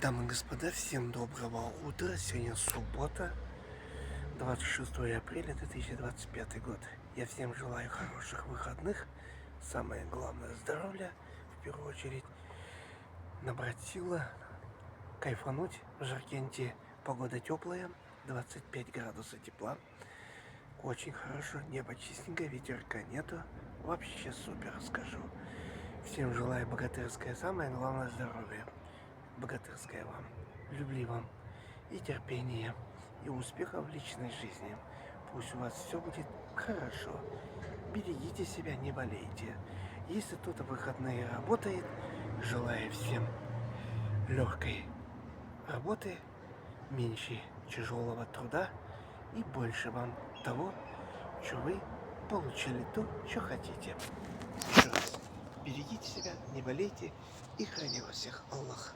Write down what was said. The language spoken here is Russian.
Дамы и господа, всем доброго утра. Сегодня суббота, 26 апреля 2025 год. Я всем желаю хороших выходных. Самое главное — здоровья. В первую очередь набрать силы, кайфануть в Жаркенте. Погода теплая, 25 градусов тепла. Очень хорошо, небо чистенькое, ветерка нету. Вообще супер, скажу. Всем желаю богатырское, самое главное — здоровье. Богатырское вам, любви вам и терпения, и успехов в личной жизни. Пусть у вас все будет хорошо. Берегите себя, не болейте. Если кто-то в выходные работает, желаю всем легкой работы, меньше тяжелого труда и больше вам того, что вы получили то, что хотите. Еще раз, берегите себя, не болейте и храни вас всех Аллах.